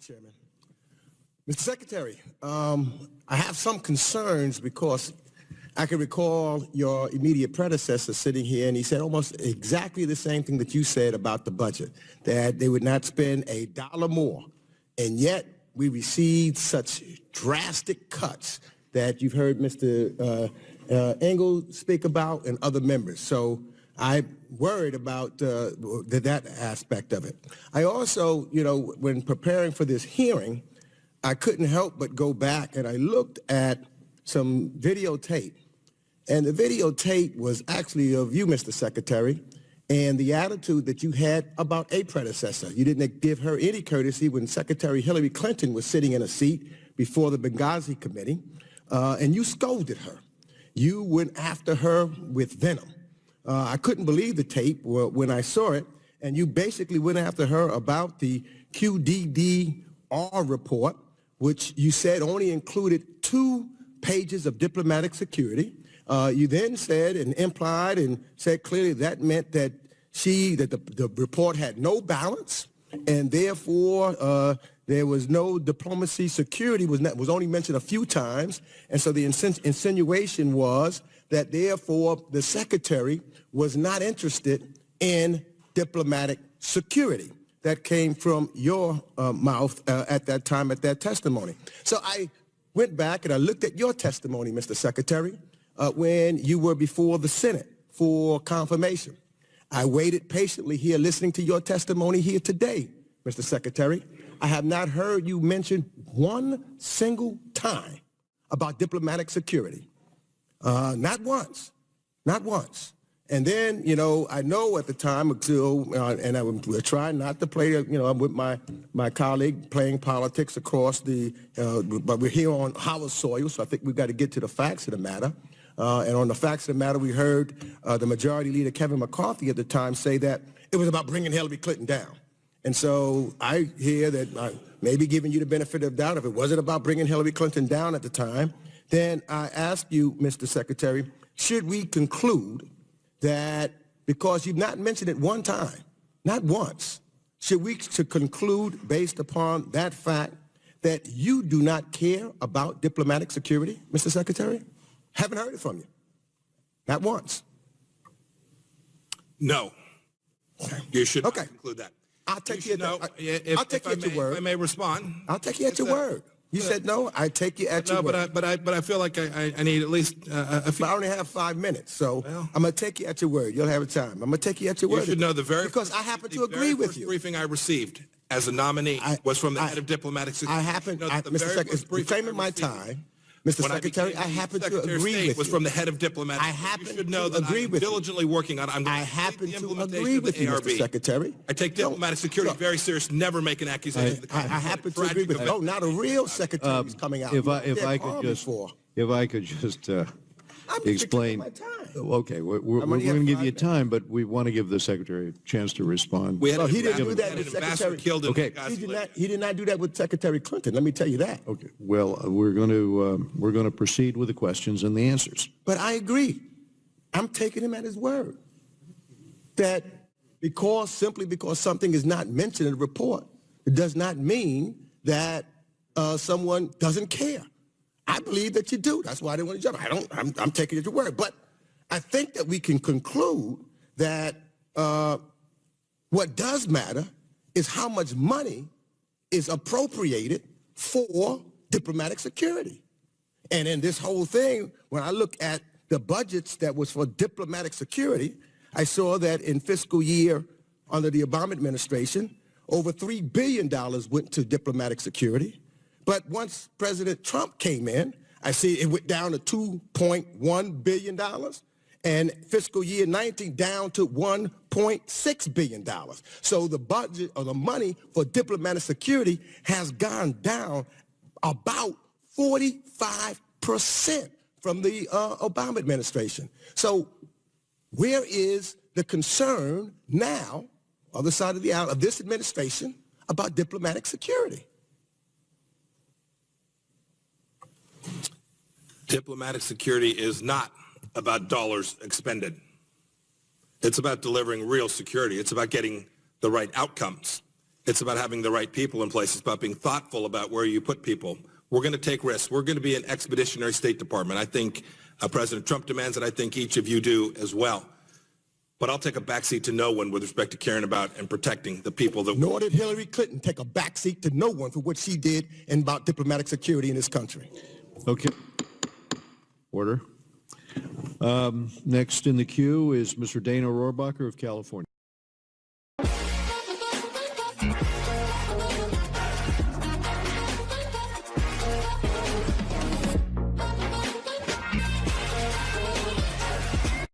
Chairman. Mr. Secretary, I have some concerns because I can recall your immediate predecessor sitting here, and he said almost exactly the same thing that you said about the budget, that they would not spend a dollar more, and yet we received such drastic cuts that you've heard Mr. Engel speak about and other members. So I'm worried about that aspect of it. I also, when preparing for this hearing, I couldn't help but go back and I looked at some videotape. And the videotape was actually of you, Mr. Secretary, and the attitude that you had about a predecessor. You didn't give her any courtesy when Secretary Hillary Clinton was sitting in a seat before the Benghazi Committee, and you scolded her. You went after her with venom. I couldn't believe the tape when I saw it, and you basically went after her about the QDDR report, which you said only included 2 pages of diplomatic security. You then said and implied and said clearly that meant that the report had no balance, and therefore there was no diplomacy. Security was only mentioned a few times, and so the insinuation was that therefore the secretary was not interested in diplomatic security. That came from your mouth at that time, at that testimony. So I went back and I looked at your testimony, Mr. Secretary, when you were before the Senate for confirmation. I waited patiently here listening to your testimony here today, Mr. Secretary. I have not heard you mention one single time about diplomatic security. Not once, not once. And then, I know at the time, and I would try not to play, I'm with my colleague playing politics across but we're here on Howard soil, so I think we've got to get to the facts of the matter. And on the facts of the matter, we heard the Majority Leader Kevin McCarthy at the time say that it was about bringing Hillary Clinton down. And so I hear that maybe giving you the benefit of the doubt, if it wasn't about bringing Hillary Clinton down at the time, then I ask you, Mr. Secretary, should we conclude that because you've not mentioned it one time, not once, should we conclude based upon that fact that you do not care about diplomatic security, Mr. Secretary? Haven't heard it from you. Not once. No. You should not conclude that. I'll take you at your word. If I may respond. I'll take you at your word. You said no, I take you at your word. But I feel like I need at least a few. But I only have 5 minutes, so I'm going to take you at your word. You'll have a time. I'm going to take you at your word. You should know because I happen to agree with you. The briefing I received as a nominee was from the head of diplomatic security. Mr. Secretary, reclaiming my time. Mr. Secretary, I happen to agree with you. Was from the head of diplomatic. I happen to agree with you. Diligently working on. I happen to agree with you, Mr. Secretary. I take diplomatic security very serious. Never make an accusation. I happen to agree with you. Oh, not a real secretary is coming out. If I could just explain. Okay, we're going to give you time, but we want to give the secretary a chance to respond. He didn't do that with Secretary. Okay. He did not do that with Secretary Clinton. Let me tell you that. Okay. Well, we're going to proceed with the questions and the answers. But I agree. I'm taking him at his word that simply because something is not mentioned in the report, it does not mean that someone doesn't care. I believe that you do. That's why I didn't want to jump. I'm taking it at your word. But I think that we can conclude that what does matter is how much money is appropriated for diplomatic security. And in this whole thing, when I look at the budgets that was for diplomatic security, I saw that in fiscal year under the Obama administration, over $3 billion went to diplomatic security. But once President Trump came in, I see it went down to $2.1 billion, and fiscal year 19 down to $1.6 billion. So the budget or the money for diplomatic security has gone down about 45% from the Obama administration. So where is the concern now, on the side of the aisle, of this administration about diplomatic security? Diplomatic security is not about dollars expended. It's about delivering real security. It's about getting the right outcomes. It's about having the right people in place. It's about being thoughtful about where you put people. We're going to take risks. We're going to be an expeditionary State Department. I think President Trump demands it. I think each of you do as well. But I'll take a backseat to no one with respect to caring about and protecting the people that... Nor did Hillary Clinton take a backseat to no one for what she did and about diplomatic security in this country. Okay. Order. Next in the queue is Mr. Dana Rohrabacher of California.